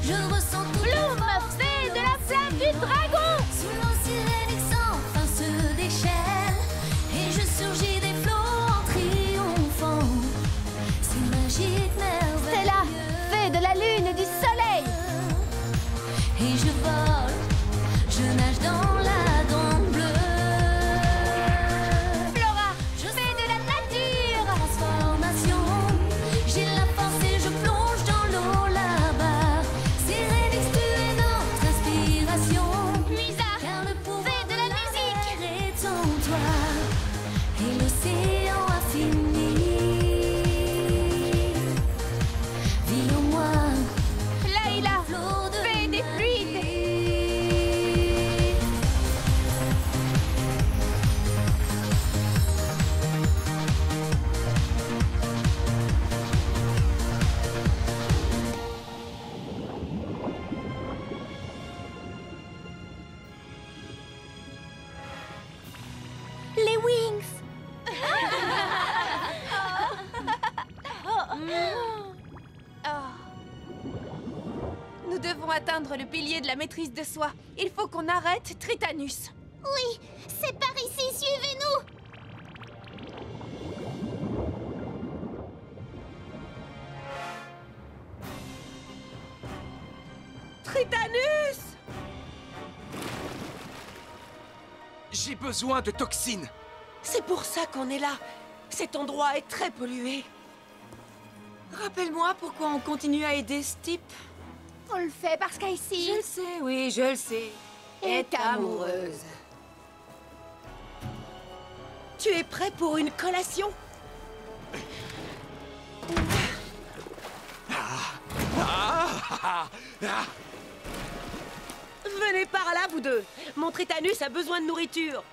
je ressens tout Bloom fait de la flamme du dragon! Sous l'eau Sirenix enfin se déchaîne, et je surgis des flots en triomphant. C'est magique, merveilleux. C'est là, fait de la lune et du soleil! Et je vole, je nage dans la grande bleue. Flora, je fais de la nature! Transformation, j'ai la force et je plonge dans l'eau là-bas. Sirenix, tu es notre inspiration. Musa, car le pouvoir fais de la musique! est en toi, et l'océan infini vit en moi. Layla, Flot de fais des fluides! Les Wings. Nous devons atteindre le pilier de la maîtrise de soi. Il faut qu'on arrête Tritanus. Oui, c'est par ici, suivez-nous. Tritanus! J'ai besoin de toxines. C'est pour ça qu'on est là. Cet endroit est très pollué. Rappelle-moi pourquoi on continue à aider ce type. On le fait parce qu'ici... Je le sais, oui, je le sais. Est amoureuse. Tu es prêt pour une collation? Venez par là, vous deux. Mon Tritanus a besoin de nourriture.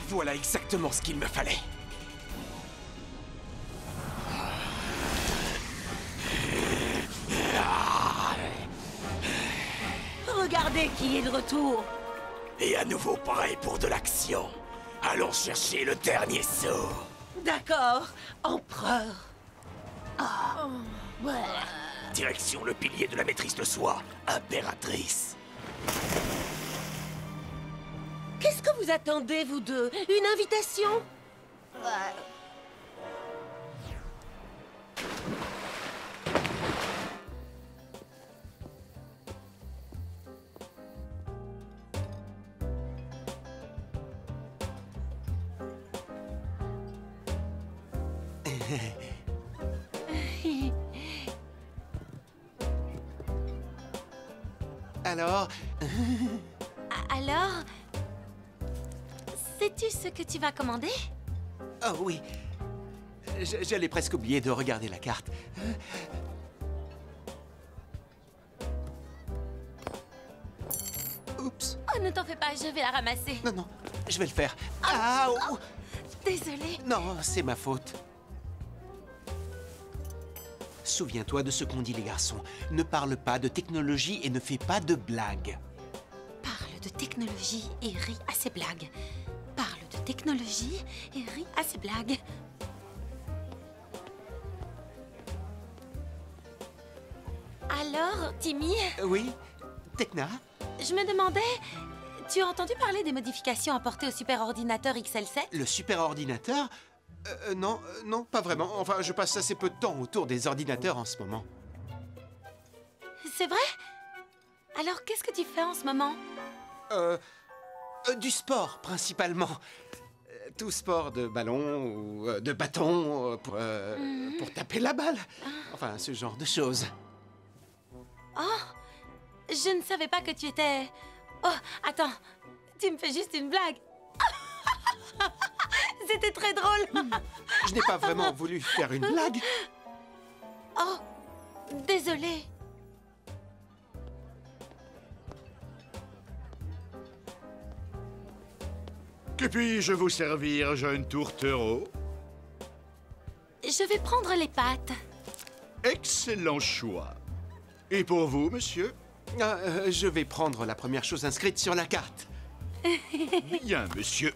Voilà exactement ce qu'il me fallait. Regardez qui est de retour. Et à nouveau prêt pour de l'action. Allons chercher le dernier sceau. D'accord, empereur. Direction le pilier de la maîtrise de soi, impératrice. Qu'est-ce que vous attendez, vous deux? Une invitation? Alors? Alors? Sais-tu ce que tu vas commander? Oh oui. J'allais presque oublier de regarder la carte. Oups. Oh, ne t'en fais pas, je vais la ramasser. Non, non, je vais le faire. Ah, oh. Désolée. Non, c'est ma faute. Souviens-toi de ce qu'ont dit les garçons. Ne parle pas de technologie et ne fais pas de blagues. Parle de technologie et ris à ses blagues. Parle de technologie et ris à ses blagues. Alors, Timmy? Oui, Tekna? Je me demandais... Tu as entendu parler des modifications apportées au superordinateur XL7? Le superordinateur? Non, non, pas vraiment. Enfin, je passe assez peu de temps autour des ordinateurs en ce moment. C'est vrai? Alors, qu'est-ce que tu fais en ce moment? Du sport, principalement. Tout sport de ballon ou de bâton pour taper la balle. Enfin, ce genre de choses. Oh! Je ne savais pas que tu étais... Oh, attends. Tu me fais juste une blague. C'était très drôle. Je n'ai pas vraiment voulu faire une blague. Oh, désolée. Que puis-je vous servir, jeune tourtereau? Je vais prendre les pâtes. Excellent choix. Et pour vous, monsieur? Je vais prendre la première chose inscrite sur la carte. Bien, monsieur.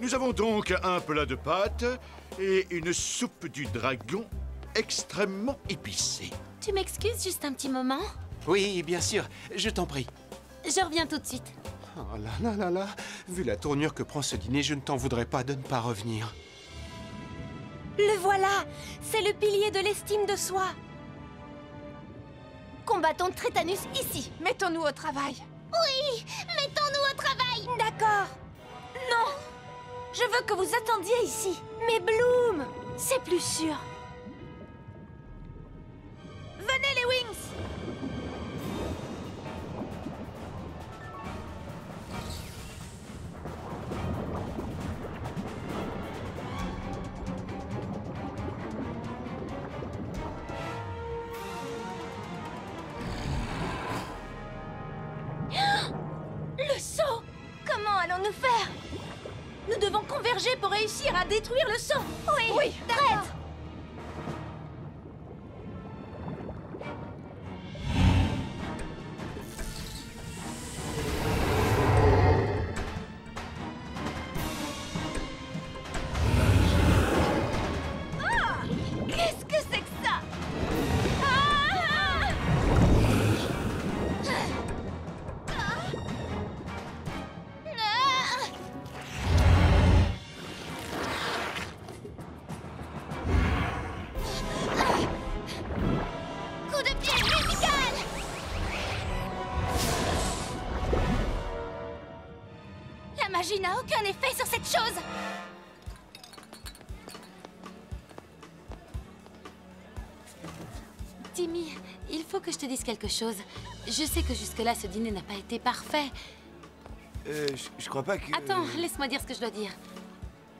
Nous avons donc un plat de pâtes et une soupe du dragon extrêmement épicée. Tu m'excuses juste un petit moment? Oui, bien sûr. Je t'en prie. Je reviens tout de suite. Oh là là là là. Vu la tournure que prend ce dîner, je ne t'en voudrais pas de ne pas revenir. Le voilà! C'est le pilier de l'estime de soi. Combattons Tritanus ici. Mettons-nous au travail. Oui, mettons-nous au travail. D'accord. Non. Je veux que vous attendiez ici. Mais Bloom, c'est plus sûr. Venez les Wings. Le saut! Comment allons-nous faire? Nous devons converger pour réussir à détruire le saut. Oui, d'accord. Qu'est-ce que c'est que ça? Coup de pied musical! La magie n'a aucun effet sur cette chose! Timmy, il faut que je te dise quelque chose. Je sais que jusque-là, ce dîner n'a pas été parfait. Je crois pas que... Attends, laisse-moi dire ce que je dois dire.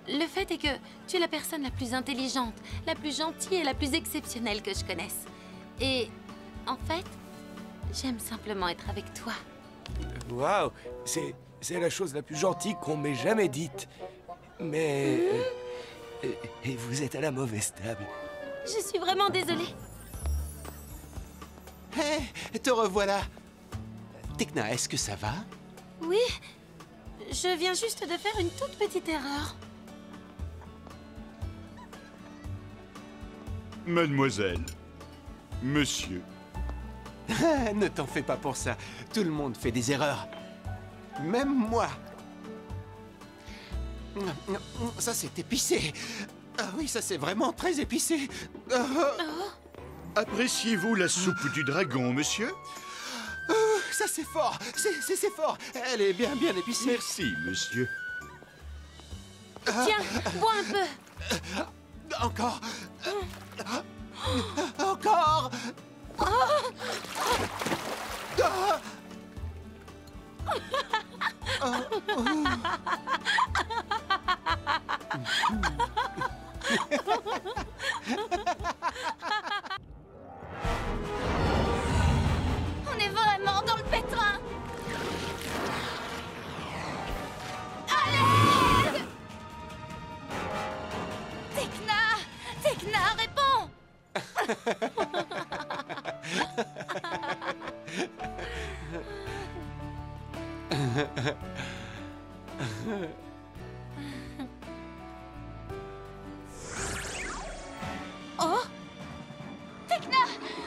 Le fait est que tu es la personne la plus intelligente, la plus gentille et la plus exceptionnelle que je connaisse. Et, en fait, j'aime simplement être avec toi. Waouh, c'est la chose la plus gentille qu'on m'ait jamais dite. Mais... et vous êtes à la mauvaise table. Je suis vraiment désolée. Hé, te revoilà. Tekna, est-ce que ça va? Oui, je viens juste de faire une toute petite erreur. Mademoiselle, monsieur. Ne t'en fais pas pour ça. Tout le monde fait des erreurs. Même moi. Ça, c'est épicé. Ah oui, ça, c'est vraiment très épicé. Appréciez-vous la soupe du dragon, monsieur? Ça, c'est fort. C'est fort. Elle est bien épicée. Merci, monsieur. Tiens, bois un peu. Encore. Encore. On est vraiment dans le pétrin! Allez! Tekna, réponds! Oh! Tekna,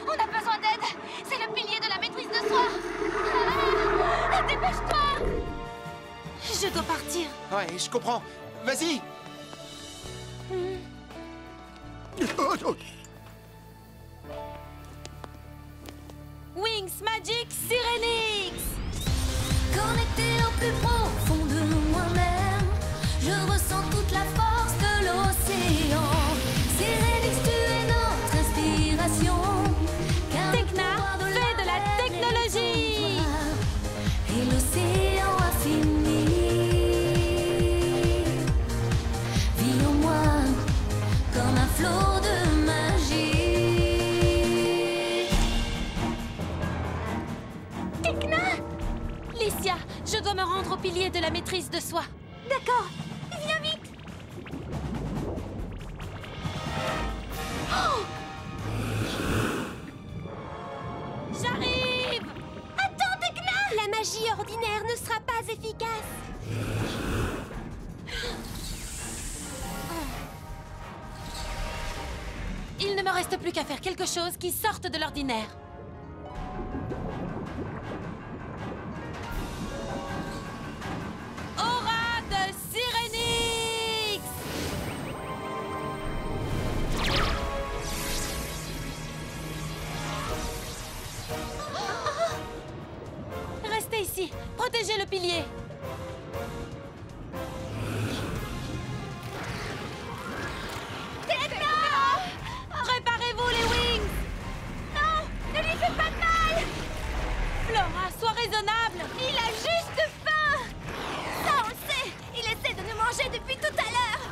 on a besoin d'aide! C'est le pilier de la maîtrise de je comprends. Vas-y. Wings Magic Sirenix! Connecté au plus profond de moi-même, je ressens toute la force de l'océan. Sirenix, tu es notre inspiration. Tekna fait de la technologie! Et l'océan infini vit en moi comme un flot de magie. Tekna! Licia, je dois me rendre au pilier de la maîtrise de soi. D'accord, viens vite! Oh! J'arrive! Attends, Tekna! La magie ordinaire ne sera pas efficace. Il ne me reste plus qu'à faire quelque chose qui sorte de l'ordinaire. Aura de Sirenix! Restez ici, protégez le pilier. Préparez-vous les Wings! Non! Ne lui fais pas de mal! Flora, sois raisonnable! Il a juste faim! Ça, on le sait! Il essaie de nous manger depuis tout à l'heure!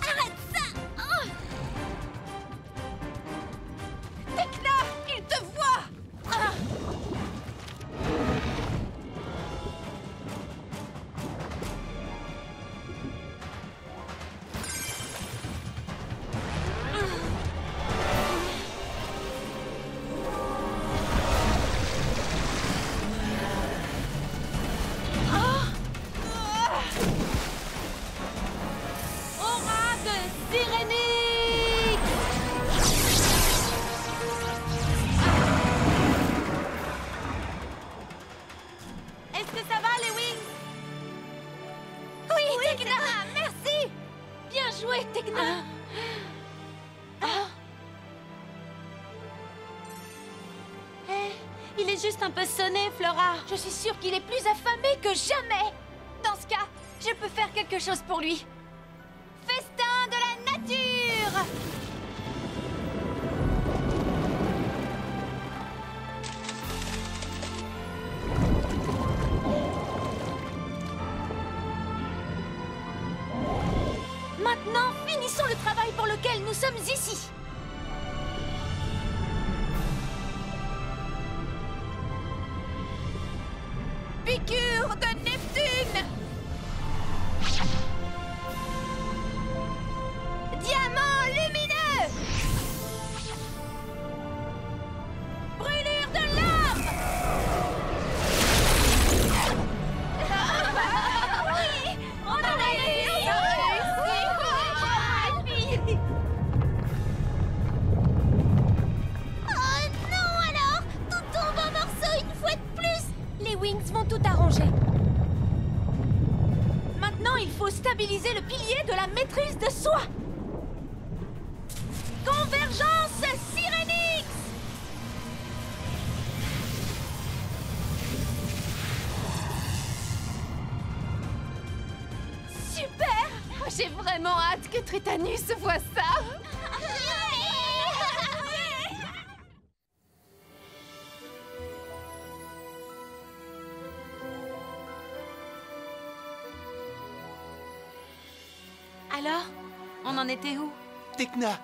Arrête ça! Tekna, il te voit! Aura de Sirenix! Est-ce que ça va, les Wings? Oui, Tekna! Merci! Bien joué, Tekna! Il est juste un peu sonné, Flora. Je suis sûre qu'il est plus affamé que jamais! Dans ce cas, je peux faire quelque chose pour lui. Festin de la nature! Maintenant, finissons le travail pour lequel nous sommes ici. Piqûre de Neptune! Diamant lumineux! Brûlure de l'âme! Oui! On a réussi! Oh non alors! Tout tombe en morceaux une fois de plus! Les Wings vont tout arranger. Maintenant, il faut stabiliser le pilier de la maîtrise de soi. Convergence Sirenix! Super! J'ai vraiment hâte que Tritanus voit ça. Alors, on en était où? Tekna.